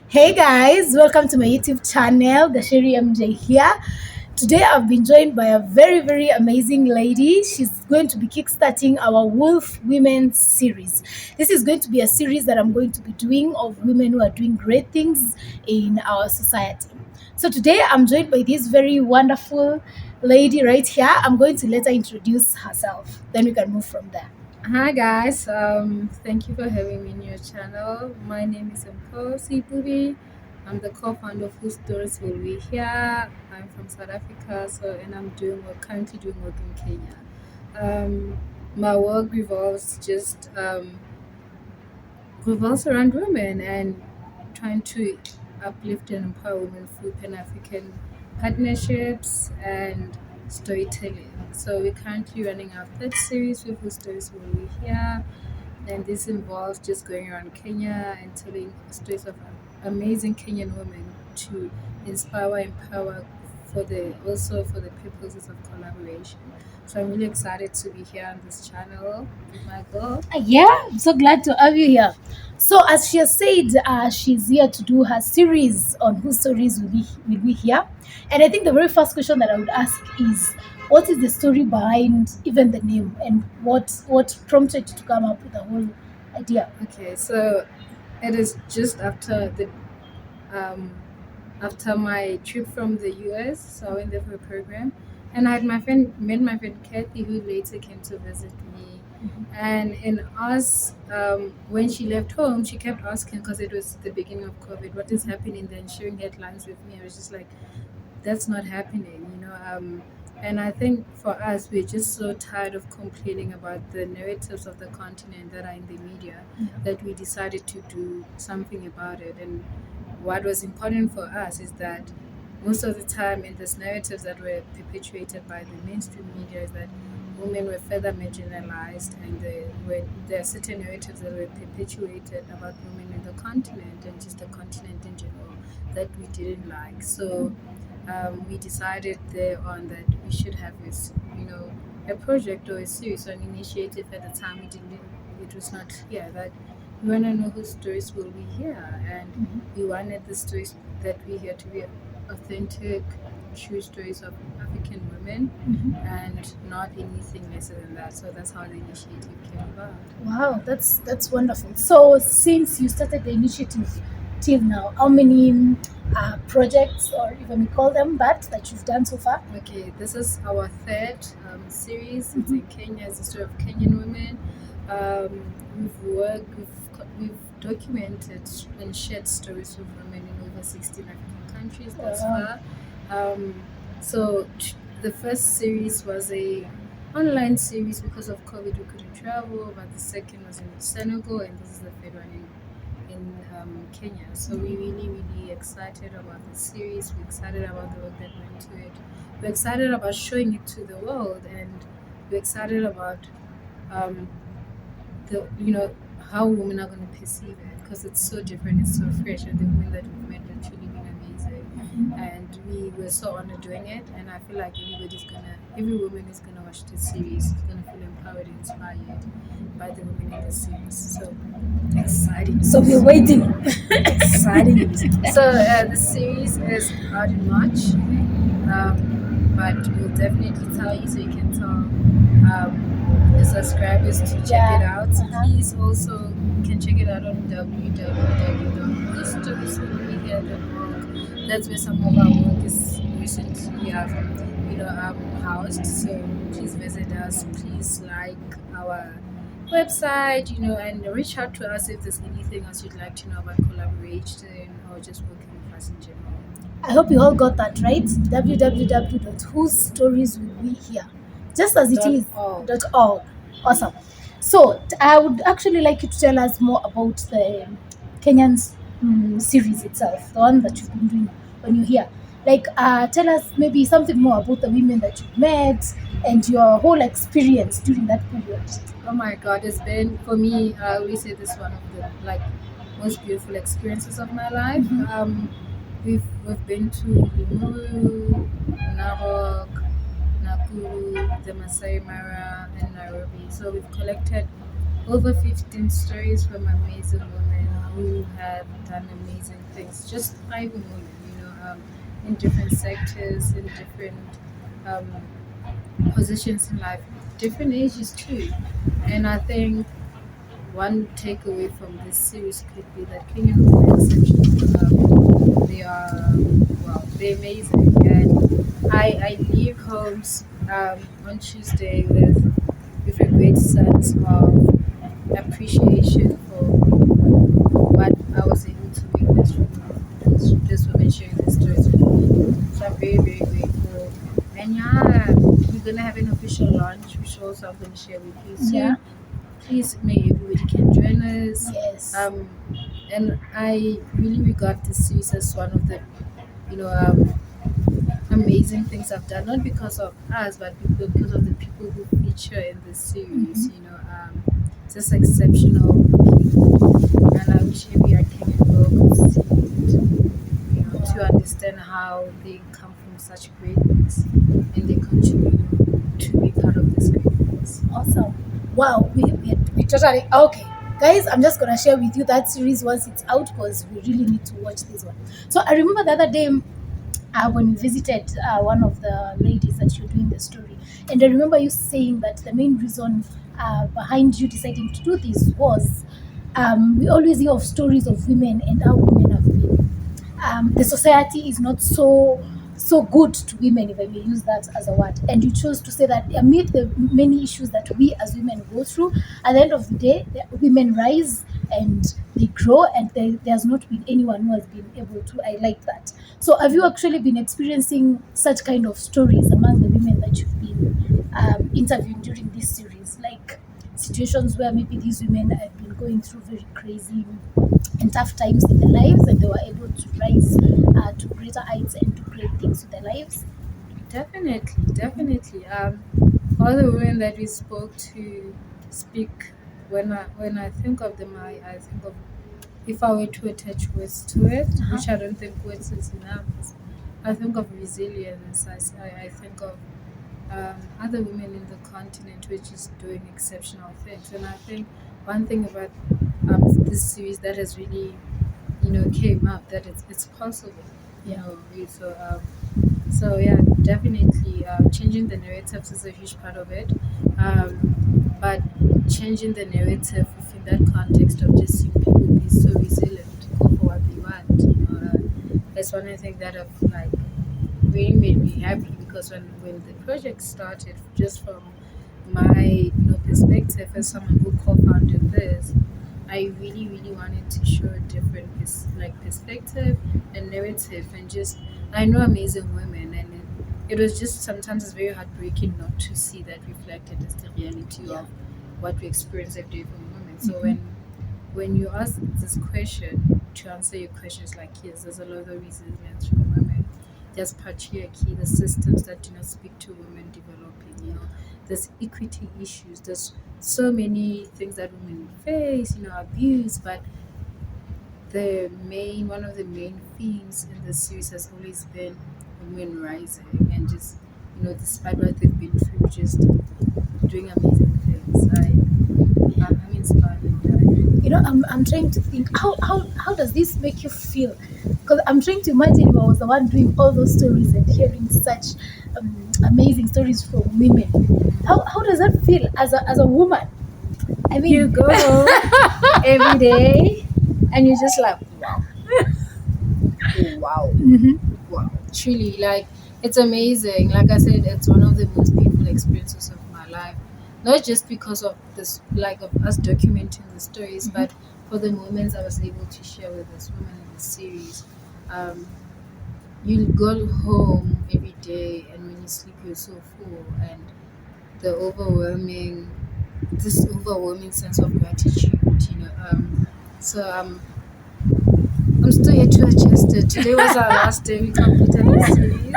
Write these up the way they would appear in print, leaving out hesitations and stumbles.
Hey guys, welcome to my YouTube channel, Gacheri MJ here. Today I've been joined by a very amazing lady. She's going to be kickstarting our Wolf Women series. This is going to be a series that I'm going to be doing of women who are doing great things in our society. So today I'm joined by this very wonderful lady right here. I'm going to let her introduce herself. Then we can move from there. Hi guys, thank you for having me in your channel. My name is Mpho Seipubi. I'm the co-founder of Whose Stories Will We Hear. I'm from South Africa, and I'm currently doing work in Kenya. My work revolves around women and trying to uplift and empower women through Pan-African partnerships and storytelling. So we're currently running our third series with Whose Stories Will We Hear, and this involves just going around Kenya and telling stories of amazing Kenyan women to inspire, empower for the purposes of collaboration. So I'm really excited to be here on this channel with my girl. Yeah, I'm so glad to have you here. So, as she has said, she's here to do her series on whose stories will we hear. And I think the very first question that I would ask is, what is the story behind even the name, and what prompted you to come up with the whole idea? Okay, so it is just um, after my trip from the US. So I went there for a program, and I had met my friend Kathy, who later came to visit me. And in us, when she left home, she kept asking, because it was the beginning of COVID, what is happening? Then sharing headlines with me. I was just like, that's not happening. And I think for us, we're just so tired of complaining about the narratives of the continent that are in the media, that we decided to do something about it. And what was important for us is that most of the time in these narratives that were perpetuated by the mainstream media is that women were further marginalized, and there are certain narratives that were perpetuated about women in the continent and just the continent in general that we didn't like. So we decided there on that we should have a project or a series or an initiative. At the time, it was not clear that we want to know whose stories will we hear, and we wanted the stories that we hear to be authentic, true stories of African women, and not anything lesser than that. So that's how the initiative came about. Wow, that's wonderful. So, since you started the initiative till now, how many projects, or if I may call them that you've done so far? Okay, this is our third series. It's in Kenya. It's the story of Kenyan women. We've documented and shared stories with women in over 16 African countries thus far. The first series was a online series because of COVID. We couldn't travel, but the second was in Senegal, and this is the third one in Kenya. So we're really excited about the series. We're excited about the work that went to it. We're excited about showing it to the world, and we're excited about um, the how women are going to perceive it, because it's so different, it's so fresh, and the women that we've met have truly been amazing, and we were so honored doing it. And I feel like every woman is gonna watch this series, is gonna feel empowered and inspired by the women in the series. So exciting! So we're waiting. Exciting! The series is out in March, but we'll definitely tell you, so you can tell the subscribers to check it out. Please also, you can check it out on www.historiesofmedia.org. That's where some of our work is recently housed. So please visit us. Please like our website, and reach out to us if there's anything else you'd like to know about collaboration or just working with us in general. I hope you all got that right. www.whosestorieswillwehear. Just as it is. .org. Awesome. So I would actually like you to tell us more about the Kenyan series itself, the one that you've been doing when you're here. Like, tell us maybe something more about the women that you've met and your whole experience during that period. Oh my God, it's been, for me, I always say this, one of the most beautiful experiences of my life. We've been to Limuru, Narok, Nakuru, the Masai Mara, and Nairobi. So we've collected over 15 stories from amazing women who have done amazing things, just thriving women, in different sectors, in different um, positions in life, different ages too. And I think one takeaway from this series could be that Kenyan women are exceptional. They are, well, they're amazing. And I leave homes on Tuesday with a great sense of appreciation for what I was able to witness from this woman sharing the stories with me. So I'm very, very grateful. And yeah, we're gonna have an official launch, which also I'm gonna share with you soon. Yeah. Please, may everybody can join us. Yes. And I really regard this series as one of the, you know, amazing things I've done, not because of us, but because of the people who feature in this series. Just exceptional people, and I wish every Kenyan girl could see it. To understand how they come from such greatness and they continue to be part of this greatness. Awesome. Wow, we totally okay. Guys, I'm just gonna share with you that series once it's out because we really need to watch this one. So I remember the other day when we visited one of the ladies that you're doing the story, and I remember you saying that the main reason behind you deciding to do this was we always hear of stories of women and how women have been the society is not so good to women, if I may use that as a word. And you chose to say that amid the many issues that we as women go through, at the end of the day, the women rise and they grow, and there has not been anyone who has been able to highlight that. So, have you actually been experiencing such kind of stories among the women that you've been interviewing during this series, like situations where maybe these women have been going through very crazy and tough times in their lives, and they were able to rise to greater heights and do great things with their lives? Definitely, definitely. All the women that we spoke to speak. When I think of them, I think of, if I were to attach words to it, which I don't think words is enough. I think of resilience. I think of other women in the continent which is doing exceptional things. And I think one thing about this series that has really, came up, that it's possible. So yeah, definitely changing the narratives is a huge part of it. But changing the narrative within that context of just seeing people be so resilient, go for what they want. That's one of the things that have like really made me happy, because when the project started, just from my perspective as someone who co-founded this, I really really wanted to show a different perspective and narrative, and just I know amazing women, and it was just sometimes it's very heartbreaking not to see that reflected as the reality of what we experience every day from women. So when you ask this question, to answer your questions, like, yes, there's a lot of resilience from women. There's patriarchy, the systems that do not speak to women developing, there's equity issues, there's so many things that women face, abuse, but one of the main themes in the series has always been women rising, and just, despite what they've been through, just doing amazing things. I'm inspired by that. I'm trying to think how does this make you feel, because I'm trying to imagine if I was the one doing all those stories and hearing such amazing stories from women. How does that feel as a woman? I mean, You go home every day and you're just like, wow. Wow. Wow. Truly, like, it's amazing. Like I said, it's one of the most beautiful experiences of my life. Not just because of this, like, of us documenting the stories, but for the moments I was able to share with this woman in the series. You go home every day, and when you sleep, you're so full, and the this overwhelming sense of gratitude. So I'm still yet to adjust it. Today was our last day. We completed the series.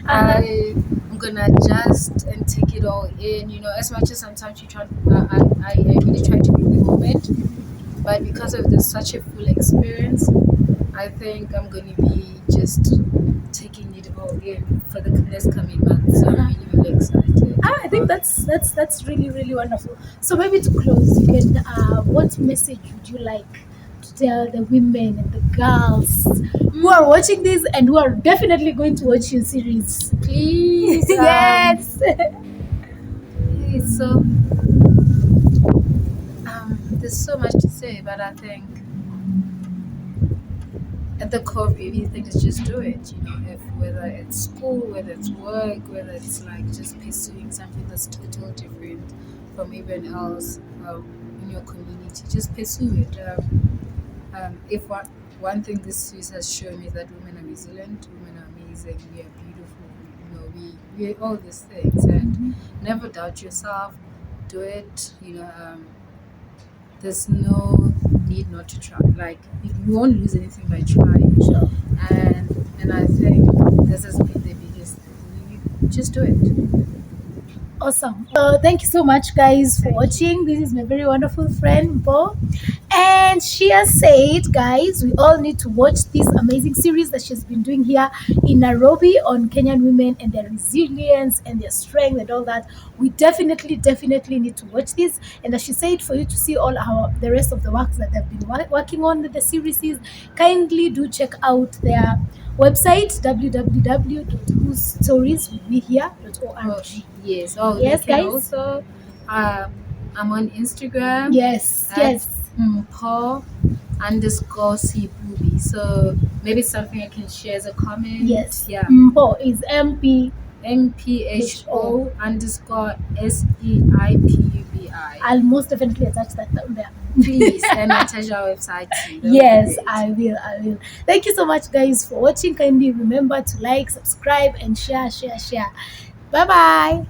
I'm gonna adjust and take it all in. As much as sometimes you try, I really try to be in the moment, but because of this such a full experience, I think I'm gonna be just taking it all in for the next coming months. So I'm really, really excited. I think that's really really wonderful. So maybe to close, you can what message would you like to tell the women and the girls who are watching this and who are definitely going to watch your series? Please. Yes. It's so there's so much to say, but I think at the core of everything is just do it. If whether it's school, whether it's work, whether it's like just pursuing something that's totally different from everyone else in your community, just pursue it. If one thing this series has shown me is that women are resilient, women are amazing, we are beautiful. We are all these things, and never doubt yourself. Do it. There's no need not to try. Like you won't lose anything by trying. Sure. And I think this has been the biggest thing. You just do it. Awesome. Thank you so much, guys, for watching. This is my very wonderful friend, Mpho. And she has said, guys, we all need to watch this amazing series that she's been doing here in Nairobi on Kenyan women and their resilience and their strength and all that. We definitely need to watch this. And as she said, for you to see all the rest of the works that they've been working on with the series, kindly do check out their website www.whosestorieswillbehere.org. Yes. Yes, they can guys. also. I'm on Instagram. Yes. Mpho _Seipubi. So maybe something I can share as a comment. Yes. Yeah. Mpho is Mpho _Seipubi. I'll most definitely attach that down there. Please, and attach our website too. Yes, I will. Thank you so much, guys, for watching. Kindly remember to like, subscribe, and share. Bye bye.